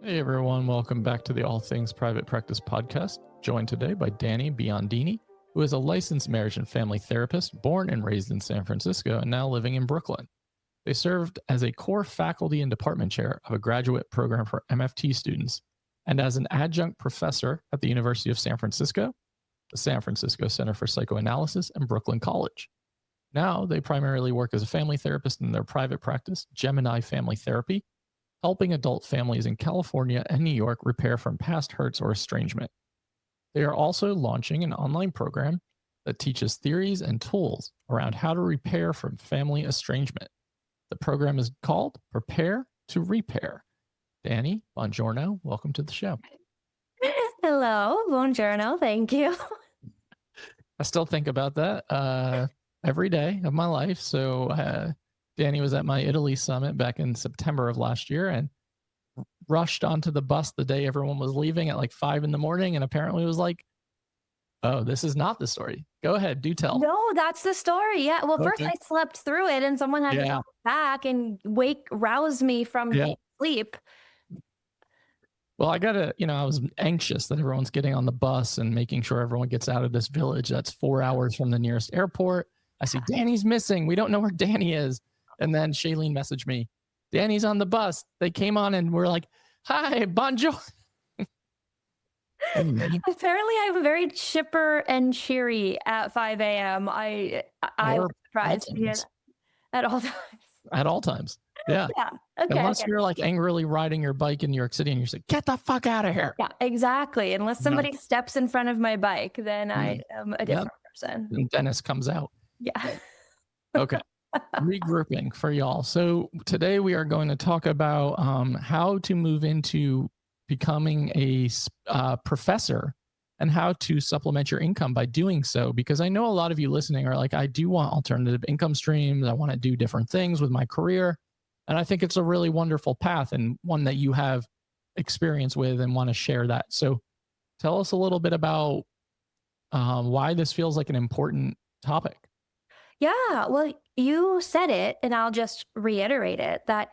Hey everyone, welcome back to the All Things Private Practice podcast. Joined today by Danni Biondini, who is a licensed marriage and family therapist, born and raised in San Francisco and now living in Brooklyn. They served as a core faculty and department chair of a graduate program for MFT students and as an adjunct professor at the University of San Francisco, the San Francisco Center for Psychoanalysis, and Brooklyn College. Now they primarily work as a family therapist in their private practice, Gemini Family Therapy, helping adult families in California and New York repair from past hurts or estrangement. They are also launching an online program that teaches theories and tools around how to repair from family estrangement. The program is called Prepare to Repair. Danni, buongiorno. Welcome to the show. Hello, buongiorno. Thank you. I still think about that every day of my life. So Danni was at my Italy summit back in September of last year and rushed onto the bus the day everyone was leaving at like 5 a.m. and apparently was like, oh, this is not the story. Go ahead, do tell. No, that's the story. Yeah. Well, first Okay. I slept through it and someone had to come back and rouse me from sleep. Well, I was anxious that everyone's getting on the bus and making sure everyone gets out of this village that's 4 hours from the nearest airport. I see Danny's missing. We don't know where Danni is. And then Shailene messaged me, Danny's on the bus. They came on and we're like, hi, bonjour. Apparently I'm very chipper and cheery at 5 a.m. I was surprised at all times. At all times. Yeah. Yeah. Okay. Unless you're like angrily riding your bike in New York City and you're like, get the fuck out of here. Yeah, exactly. Unless somebody steps in front of my bike, then I am a different person. And Dennis comes out. Yeah. Okay. Regrouping for y'all. So today we are going to talk about how to move into becoming a professor and how to supplement your income by doing so. Because I know a lot of you listening are like, I do want alternative income streams. I want to do different things with my career. And I think it's a really wonderful path and one that you have experience with and want to share that. So tell us a little bit about why this feels like an important topic. Yeah, well, you said it, and I'll just reiterate it, that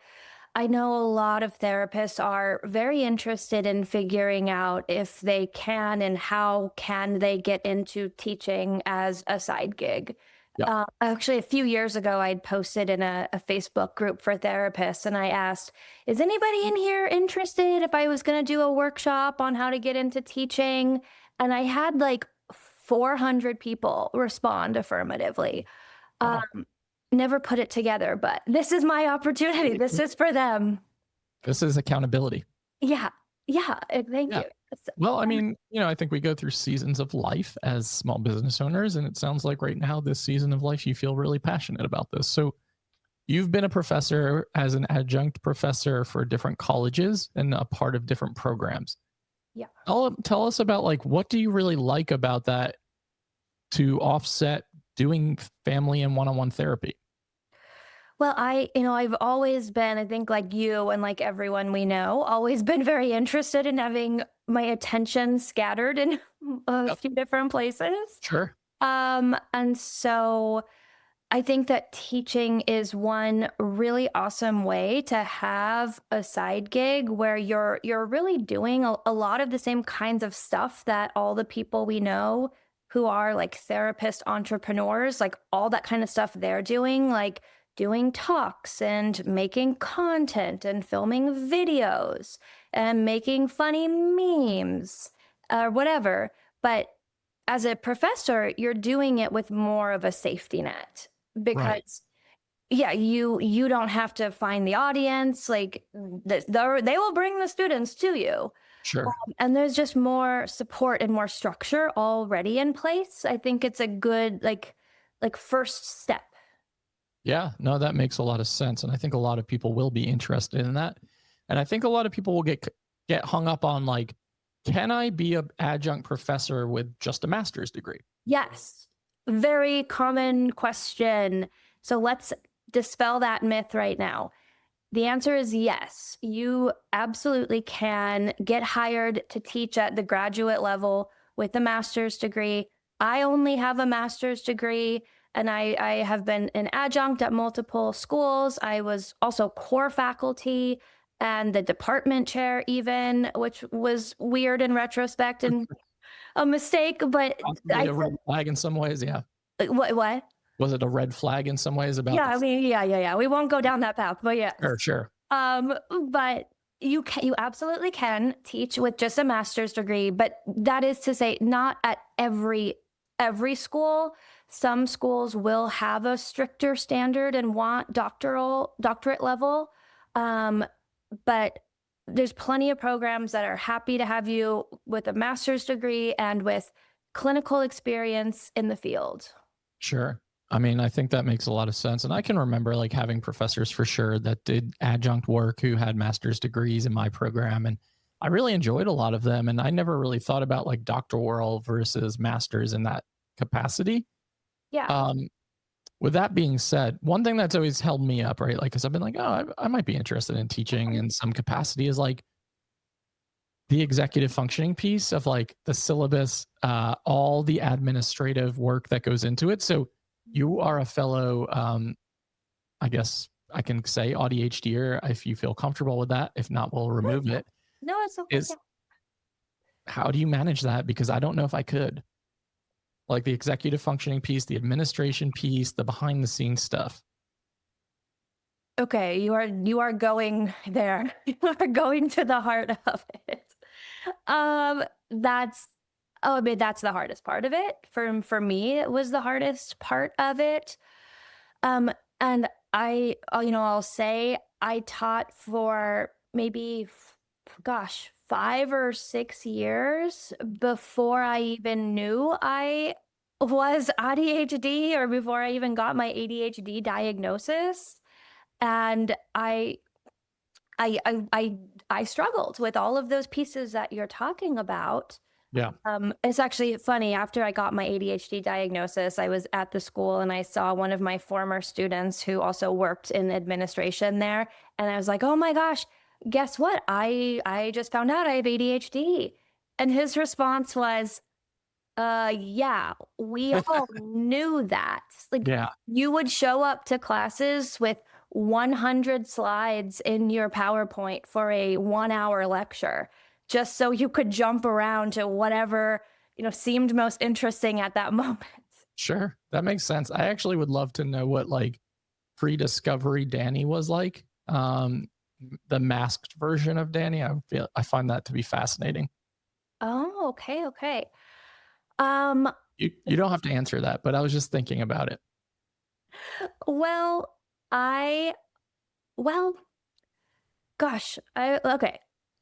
I know a lot of therapists are very interested in figuring out if they can and how can they get into teaching as a side gig. Yep. Actually, a few years ago, I'd posted in a Facebook group for therapists, and I asked, is anybody in here interested if I was going to do a workshop on how to get into teaching? And I had like 400 people respond affirmatively. Never put it together, but this is my opportunity. This is for them. This is accountability. Yeah. Thank you. Well, I mean, I think we go through seasons of life as small business owners, and it sounds like right now, this season of life, you feel really passionate about this. So you've been a professor as an adjunct professor for different colleges and a part of different programs. Yeah. Tell us about like, what do you really like about that to offset doing family and one-on-one therapy? Well, I've always been, I think like you and like everyone we know, always been very interested in having my attention scattered in a few different places. Sure. And so I think that teaching is one really awesome way to have a side gig where you're really doing a lot of the same kinds of stuff that all the people we know who are like therapist entrepreneurs, like all that kind of stuff they're doing, like doing talks and making content and filming videos and making funny memes or whatever. But as a professor, you're doing it with more of a safety net because you don't have to find the audience. Like they will bring the students to you. Sure. And there's just more support and more structure already in place. I think it's a good like first step. Yeah, no, that makes a lot of sense. And I think a lot of people will be interested in that. And I think a lot of people will get hung up on like, can I be an adjunct professor with just a master's degree? Yes. Very common question. So let's dispel that myth right now. The answer is yes. You absolutely can get hired to teach at the graduate level with a master's degree. I only have a master's degree. And I have been an adjunct at multiple schools. I was also core faculty and the department chair even, which was weird in retrospect and a mistake, but Possibly I a red flag in some ways, yeah. what? Was it a red flag in some ways about Yeah, the I mean, yeah. We won't go down that path, but yes. Sure, sure. Um, but you absolutely can teach with just a master's degree, but that is to say, not at every school. Some schools will have a stricter standard and want doctorate level. Um, but there's plenty of programs that are happy to have you with a master's degree and with clinical experience in the field. Sure. I mean, I think that makes a lot of sense. And I can remember like having professors for sure that did adjunct work who had master's degrees in my program. And I really enjoyed a lot of them. And I never really thought about like doctoral versus masters in that capacity. Yeah. Um, with that being said, one thing that's always held me up, right? Like, cause I've been like, oh, I might be interested in teaching in some capacity is like the executive functioning piece of like the syllabus, all the administrative work that goes into it. So you are a fellow, I guess I can say ADHDer if you feel comfortable with that. If not, we'll remove it. No, it's okay. Is how do you manage that? Because I don't know if I could. Like the executive functioning piece, the administration piece, the behind the scenes stuff. Okay, you are going there. You are going to the heart of it. That's I mean, that's the hardest part of it. For me, it was the hardest part of it. Um, and I'll say I taught for maybe, gosh, 5 or 6 years before I even knew I was ADHD or before I even got my ADHD diagnosis. And I, I, I, I struggled with all of those pieces that you're talking about. Yeah. It's actually funny. After I got my ADHD diagnosis, I was at the school and I saw one of my former students who also worked in administration there. And I was like, oh my gosh, guess what? I just found out I have ADHD. And his response was, yeah, we all knew that. Like, Yeah. you would show up to classes with 100 slides in your PowerPoint for a 1 hour lecture just so you could jump around to whatever, seemed most interesting at that moment. Sure. That makes sense. I actually would love to know what like pre-discovery Danny was like. The masked version of Danny. I find that to be fascinating. Oh, okay, okay. Um, You don't have to answer that, but I was just thinking about it. well, I, well, gosh, okay.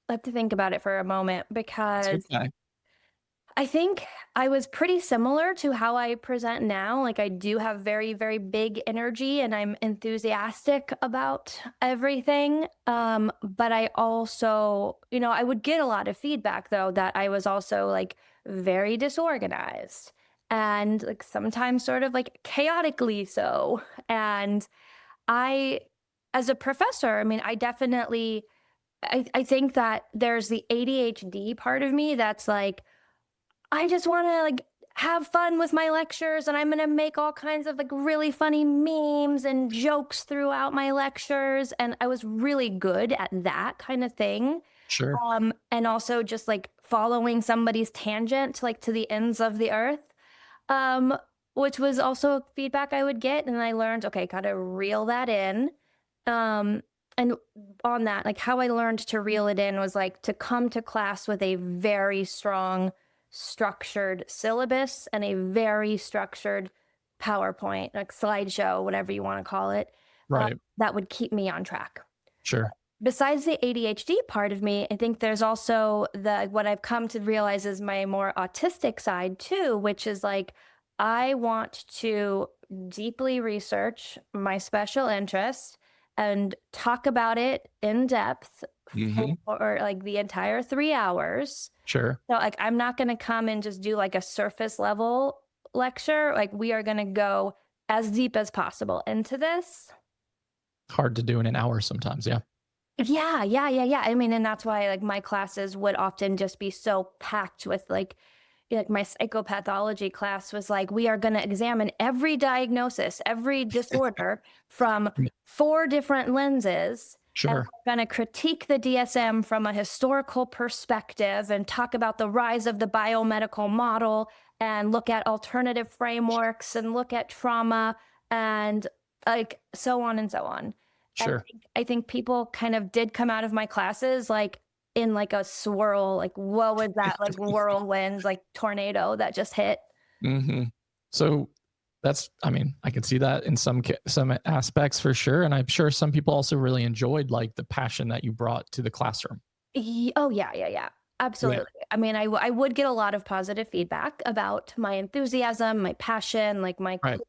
I have to think about it for a moment It's because okay. I think I was pretty similar to how I present now. Like, I do have very, very big energy and I'm enthusiastic about everything. But I also, I would get a lot of feedback though that I was also like very disorganized and like sometimes sort of like chaotically so. And I, as a professor, I mean, I think that there's the ADHD part of me that's like, I just want to like have fun with my lectures and I'm going to make all kinds of like really funny memes and jokes throughout my lectures. And I was really good at that kind of thing. Sure. And also just like following somebody's tangent, like to the ends of the earth, um, which was also feedback I would get. And I learned, okay, got to reel that in. Um, and on that, like how I learned to reel it in was like to come to class with a very strong, structured syllabus and a very structured PowerPoint, like slideshow, whatever you want to call it, Right. that would keep me on track. Sure. Besides the ADHD part of me, I think there's also what I've come to realize is my more autistic side too, which is like I want to deeply research my special interest and talk about it in depth Mm-hmm. for like the entire 3 hours. Sure. So like I'm not going to come and just do like a surface level lecture. Like we are going to go as deep as possible into this. Hard to do in an hour sometimes. Yeah. Yeah. I mean, and that's why like my classes would often just be so packed with like my psychopathology class was like, we are going to examine every diagnosis, every disorder from 4 different lenses. Sure. We're going to critique the DSM from a historical perspective and talk about the rise of the biomedical model and look at alternative frameworks and look at trauma and like so on and so on. And Sure. I think people kind of did come out of my classes like in like a swirl, like what was that like whirlwind, like tornado that just hit? hmm So I mean, I can see that in some aspects for sure, and I'm sure some people also really enjoyed like the passion that you brought to the classroom. Oh, yeah, yeah, yeah. Yeah. Absolutely. I mean, I would get a lot of positive feedback about my enthusiasm, my passion, like Right.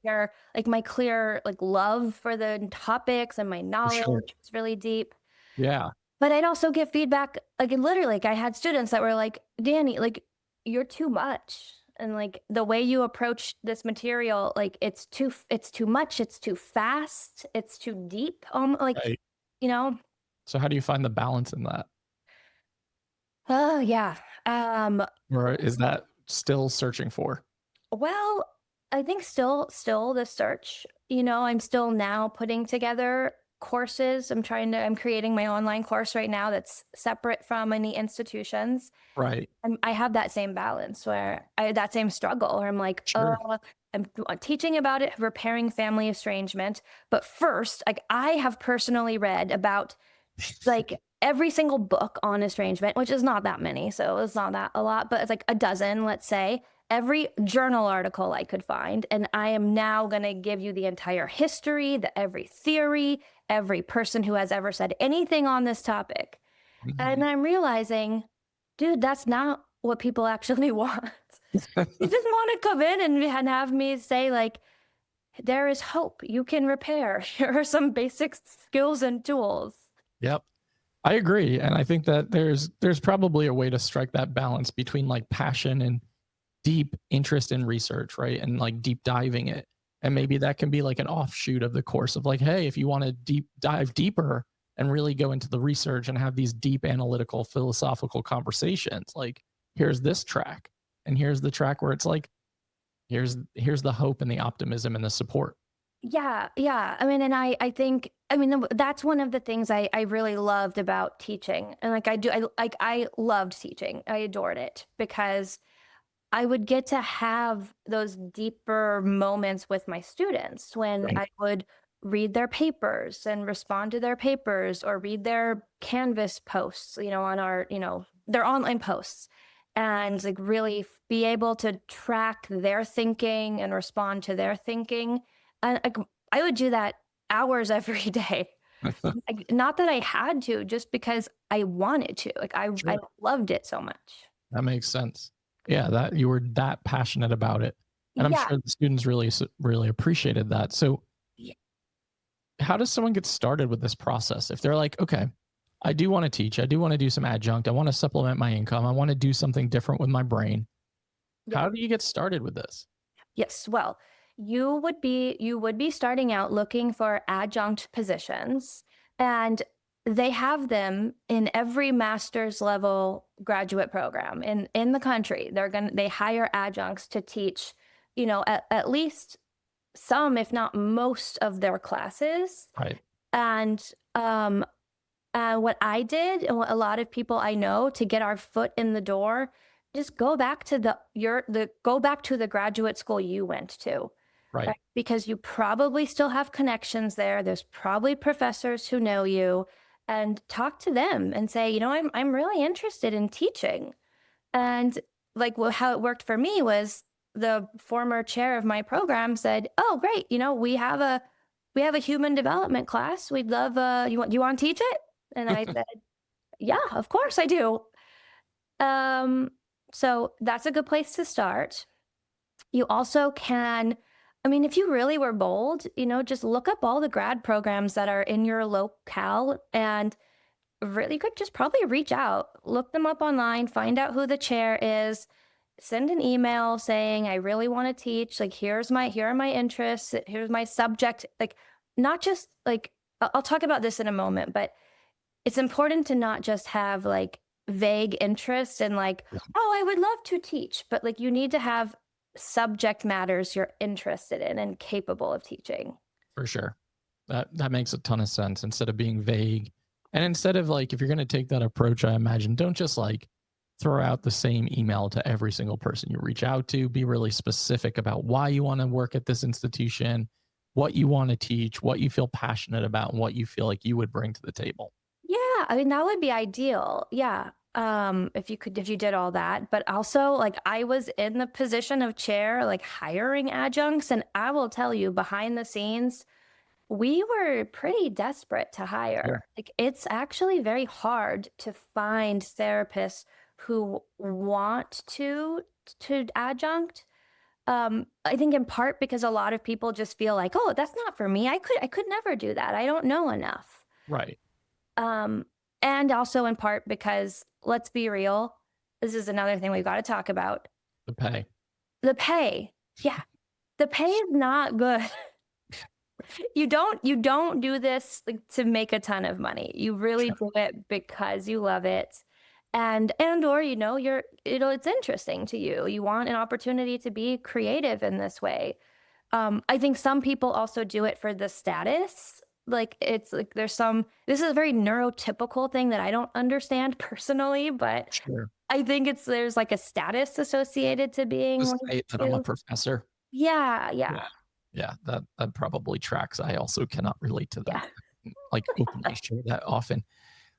my clear like love for the topics and my For knowledge sure. was really deep. Yeah. But I'd also get feedback like literally like I had students that were like, "Danny, like you're too much." And like the way you approach this material, like it's too much, it's too fast, it's too deep. Like, Right. you know, So how do you find the balance in that? oh yeah. Um Or is that still searching for? Well, I think still the search. I'm still now putting together courses. I'm creating my online course right now that's separate from any institutions. Right. And I have that same balance that same struggle where I'm like, Sure. I'm teaching about it, repairing family estrangement. But first, like I have personally read about like every single book on estrangement, which is not that many, so it's not that a lot, but it's like a dozen, let's say, every journal article I could find. And I am now going to give you the entire history, every theory, every person who has ever said anything on this topic. Mhm. And I'm realizing, dude, that's not what people actually want. You just want to come in and have me say, like, there is hope. You can repair. Here are some basic skills and tools. Yep. I agree, and I think that there's probably a way to strike that balance between like passion and deep interest in research, right? And like deep diving it. And maybe that can be like an offshoot of the course of like, hey, if you want to deep dive deeper and really go into the research and have these deep analytical philosophical conversations, like here's this track. And here's the track where it's like, here's the hope and the optimism and the support. Yeah, yeah. I mean, and I think, I mean, that's one of the things I really loved about teaching. And like I loved teaching. I adored it because I would get to have those deeper moments with my students when Right. I would read their papers and respond to their papers or read their Canvas posts, on our, their online posts and like really be able to track their thinking and respond to their thinking. And like, I would do that hours every day. Like, not that I had to, just because I wanted to. Like I Sure. loved it so much. That makes sense. Yeah, that you were that passionate about it. And I'm Yeah. sure the students really appreciated that. So how does someone get started with this process? If they're like, okay, I do want to teach, I do want to do some adjunct, I want to supplement my income, I want to do something different with my brain. Yeah. How do you get started with this? Yes. Well, you would be starting out looking for adjunct positions, and they have them in every master's level graduate program in the country. They hire adjuncts to teach, at least some, if not most of their classes. Right. And what I did, and what a lot of people I know to get our foot in the door, just go back to the graduate school you went to, Right. right? Because you probably still have connections there. There's probably professors who know you, and talk to them and say, I'm really interested in teaching. And like how it worked for me was the former chair of my program said, "Oh, great! We have a human development class. We'd love you want to teach it?" And I said, "Yeah, of course I do." Um, so that's a good place to start. You also can, I mean, if you really were bold, just look up all the grad programs that are in your locale and really could just probably reach out, look them up online, find out who the chair is, send an email saying, I really want to teach. Like, here are my interests. Here's my subject. Like, not just like, I'll talk about this in a moment, but it's important to not just have like vague interests and like, Yeah, oh, I would love to teach, but like you need to have subject matters you're interested in and capable of teaching. for sure. That makes a ton of sense. Instead of being vague And instead of like, if you're going to take that approach, I imagine, don't just like throw out the same email to every single person you reach out to. Be really specific about why you want to work at this institution, what you want to teach, what you feel passionate about, and what you feel like you would bring to the table. Yeah, I mean, that would be ideal. Yeah. If you did all that, but also like I was in the position of chair, like hiring adjuncts, and I will tell you behind the scenes, we were pretty desperate to hire. Sure. Like it's actually very hard to find therapists who want to adjunct. I think in part because a lot of people just feel like, oh, that's not for me. I could never do that. I don't know enough. Right. Um, and also in part because let's be real, this is another thing we've got to talk about. The pay. The pay. Yeah. The pay is not good. You don't do this like to make a ton of money. You really Sure. do it because you love it. And or it's interesting to you. You want an opportunity to be creative in this way. I think some people also do it for the status. Like it's like this is a very neurotypical thing that I don't understand personally, but Sure. I think there's like a status associated to being Just one say that I'm a too. professor. Yeah, Yeah. yeah, Yeah. That probably tracks. I also cannot relate to that. yeah, Like openly share that often.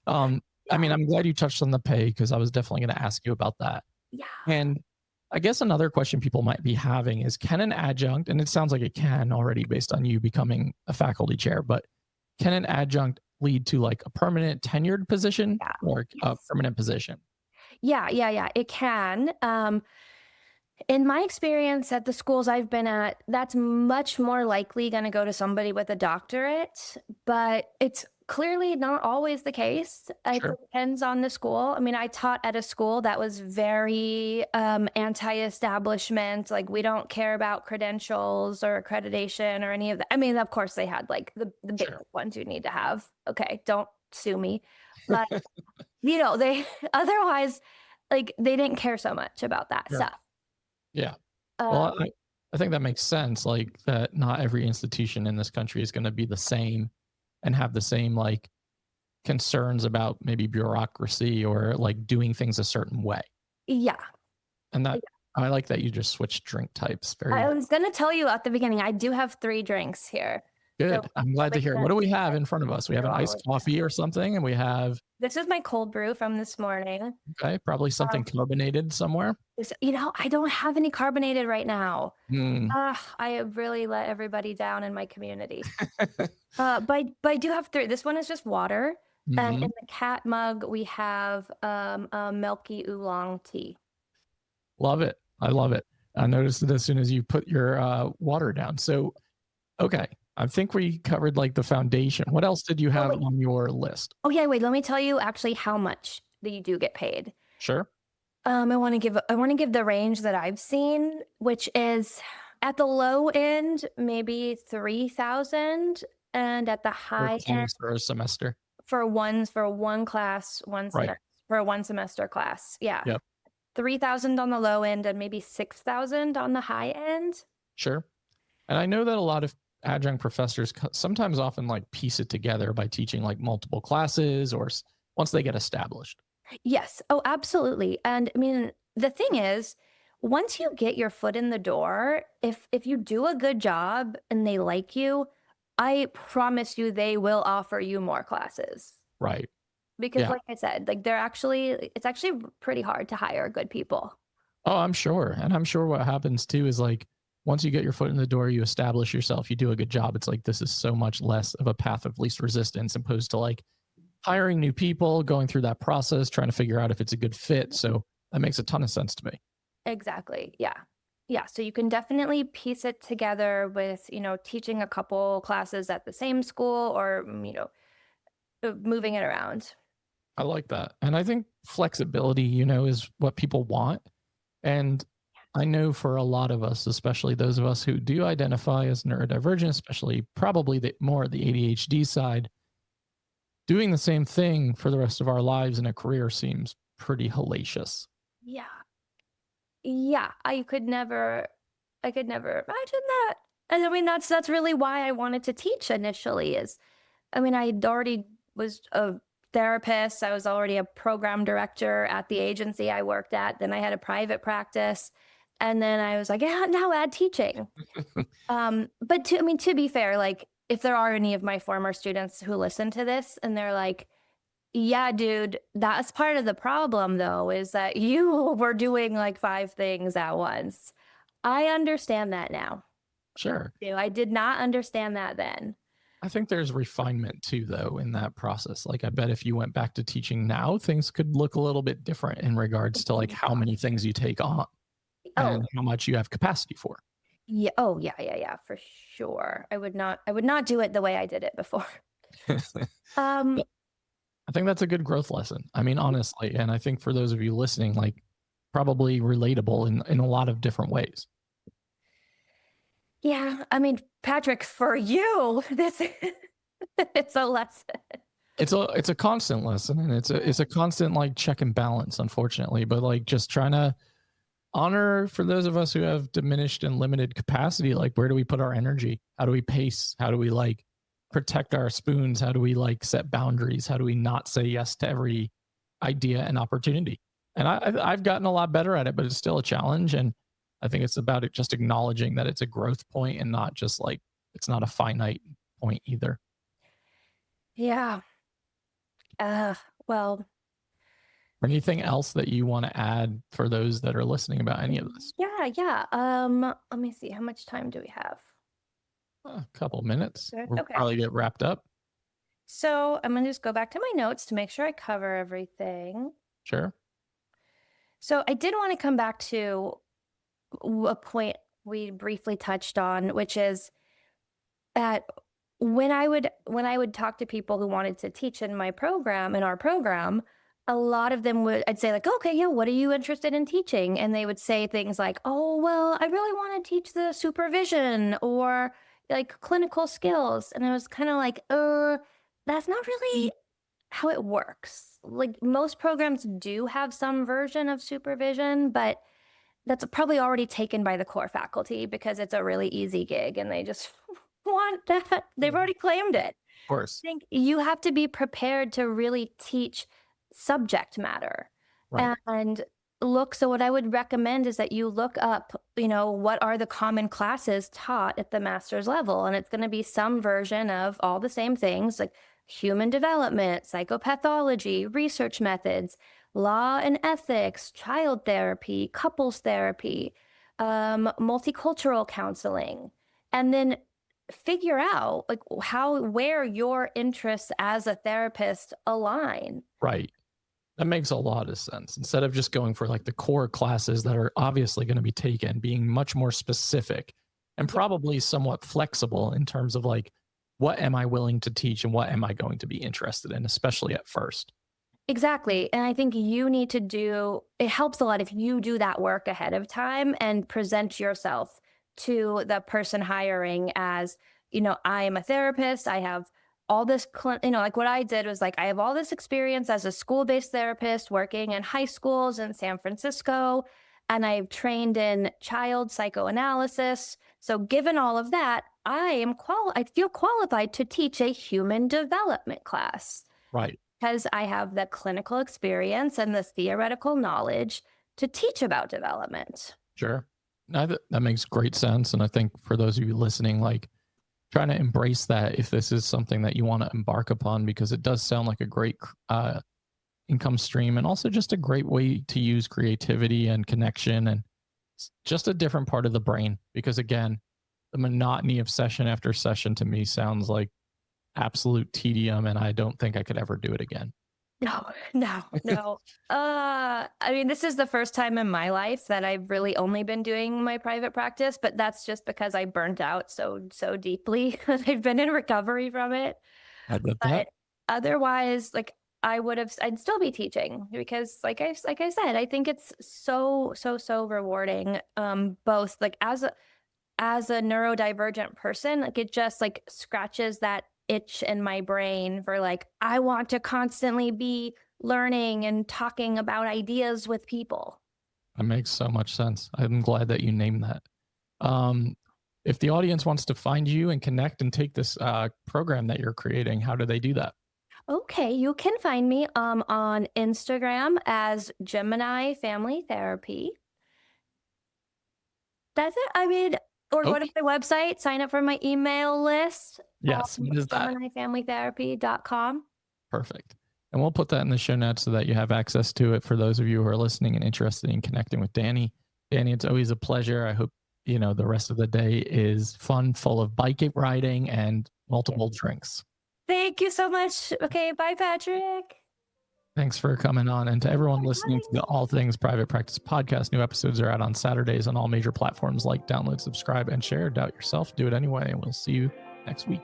Um, I yeah, mean, I'm glad you touched on the pay because I was definitely going to ask you about that. yeah. And I guess another question people might be having is, can an adjunct, and it sounds like it can already based on you becoming a faculty chair, but can an adjunct lead to like a permanent tenured position Yeah. or a Yes. permanent position? Yeah, yeah, yeah. It can. In my experience at the schools I've been at, that's much more likely going to go to somebody with a doctorate, but it's clearly not always the case. It Sure. depends on the school. I mean, I taught at a school that was very anti-establishment. Like, we don't care about credentials or accreditation or any of that. I mean, of course, they had like the basic Sure. ones you need to have. Okay, don't sue me. But, they otherwise, like, they didn't care so much about that Sure. stuff. Yeah. Well, Um, I think that makes sense. Like that not every institution in this country is going to be the same and have the same like concerns about maybe bureaucracy or like doing things a certain way. yeah. And that I like that you just switched drink types. Very I was gonna tell you at the beginning, I do have 3 drinks here. So good. I'm glad to make hear it. sure What do we have in front of us? We have they're an all iced coffee or something, and we have, this is my cold brew from this morning. okay, probably something Um, carbonated somewhere. I don't have any carbonated right now. Mm. I have really let everybody down in my community. But I do have 3. This one is just water, and Hmm. in the cat mug, we have, a milky oolong tea. Love it. I love it. I noticed it as soon as you put your water down. So, okay, I think we covered like the foundation. What else did you Oh, have wait. on your list? Oh, yeah, wait, let me tell you actually how much that you do get paid. Sure. I wanna give the range that I've seen, which is at the low end, maybe 3,000, and at the For high end fees for a semester. for one class, Right. for a one semester class. Yeah. Yep. 3,000 on the low end and maybe 6,000 on the high end. Sure. And I know that a lot of adjunct professors sometimes often like piece it together by teaching like multiple classes or once they get established. Yes. Oh, absolutely. And I mean, the thing is, once you get your foot in the door, if you do a good job and they like you, I promise you they will offer you more classes. Right. Because Yeah. like I said, like it's actually pretty hard to hire good people. Oh, I'm sure. And I'm sure what happens too is like once you get your foot in the door, you establish yourself, you do a good job. It's like this is so much less of a path of least resistance opposed to like hiring new people, going through that process, trying to figure out if it's a good fit. So that makes a ton of sense to me. Exactly. Yeah. Yeah. So you can definitely piece it together with, teaching a couple classes at the same school or, moving it around. I like that. And I think flexibility, is what people want. And I know for a lot of us, especially those of us who do identify as neurodivergent, especially probably more the ADHD side, doing the same thing for the rest of our lives in a career seems pretty hellacious. Yeah. Yeah. I could never imagine that. And I mean, that's really why I wanted to teach initially I mean, I already was a therapist. I was already a program director at the agency I worked at. Then I had a private practice. And then I was like, yeah, now add teaching. But I mean, to be fair, like if there are any of my former students who listen to this and they're like, yeah, dude, that's part of the problem though, is that you were doing like 5 things at once. I understand that now. Sure. I did not understand that then. I think there's refinement too, though, in that process. Like, I bet if you went back to teaching now, things could look a little bit different in regards to like how many things you take on Oh, and how much you have capacity for. yeah. Oh, yeah, yeah, yeah, for sure. I would not do it the way I did it before. Um, But I think that's a good growth lesson. I mean, honestly, and I think for those of you listening, like probably relatable in a lot of different ways. yeah, I mean, Patrick, for you, this it's a lesson. It's a constant lesson, and it's a constant like check and balance, unfortunately. But like just trying to honor for those of us who have diminished and limited capacity, like where do we put our energy? How do we pace? How do we like protect our spoons? How do we like set boundaries? How do we not say yes to every idea and opportunity? And I've gotten a lot better at it, but it's still a challenge. And I think it's about it just acknowledging that it's a growth point and not just like it's not a finite point either. Yeah. Well, Anything else that you want to add for those that are listening about any of this? yeah, yeah. Let me see. How much time do we have? A couple minutes. Good. We'll Okay. probably get wrapped up. So I'm gonna just go back to my notes to make sure I cover everything. Sure. So I did want to come back to a point we briefly touched on, which is that when I would talk to people who wanted to teach in our program, a lot of them I'd say like, okay, yeah, what are you interested in teaching? And they would say things like, oh, well, I really want to teach the supervision or like clinical skills. And I was kind of like, that's not really how it works. Like most programs do have some version of supervision, but that's probably already taken by the core faculty because it's a really easy gig and they just want that. They've already claimed it. Of course. I think you have to be prepared to really teach subject matter. Right. And so what I would recommend is that you look up, what are the common classes taught at the master's level? And it's going to be some version of all the same things like human development, psychopathology, research methods, law and ethics, child therapy, couples therapy, multicultural counseling. And then figure out like where your interests as a therapist align. Right. That makes a lot of sense. Instead of just going for like the core classes that are obviously going to be taken, being much more specific and probably somewhat flexible in terms of like, what am I willing to teach and what am I going to be interested in, especially at first? Exactly. And I think it helps a lot if you do that work ahead of time and present yourself to the person hiring as, I am a therapist. I have all this, like what I did was like, I have all this experience as a school-based therapist working in high schools in San Francisco, and I've trained in child psychoanalysis. So given all of that, I feel qualified to teach a human development class Right. because I have the clinical experience and the theoretical knowledge to teach about development. Sure. No, that makes great sense. And I think for those of you listening, like trying to embrace that if this is something that you want to embark upon, because it does sound like a great income stream and also just a great way to use creativity and connection and just a different part of the brain. Because again, the monotony of session after session to me sounds like absolute tedium, and I don't think I could ever do it again. No, no, no. I mean, this is the first time in my life that I've really only been doing my private practice, but that's just because I burnt out so deeply. I've been in recovery from it. I get But that. otherwise, like I'd still be teaching because like I said, I think it's so rewarding. Both like as a neurodivergent person, like it just like scratches that itch in my brain for like, I want to constantly be learning and talking about ideas with people. That makes so much sense. I'm glad that you named that. Um, if the audience wants to find you and connect and take this program that you're creating, how do they do that? Okay, you can find me on Instagram as Gemini Family Therapy. That's it. I mean, or go to Okay. my website, sign up for my email list, Yes. What is that? GeminiFamilyTherapy.com. Perfect. And we'll put that in the show notes so that you have access to it for those of you who are listening and interested in connecting with Danni. Danni, it's always a pleasure. I hope, the rest of the day is fun, full of bike riding and multiple drinks. Thank you so much. Okay, bye, Patrick. Thanks for coming on. And to everyone listening to the All Things Private Practice podcast, new episodes are out on Saturdays on all major platforms. Like, download, subscribe, and share. Doubt yourself. Do it anyway. And we'll see you next week.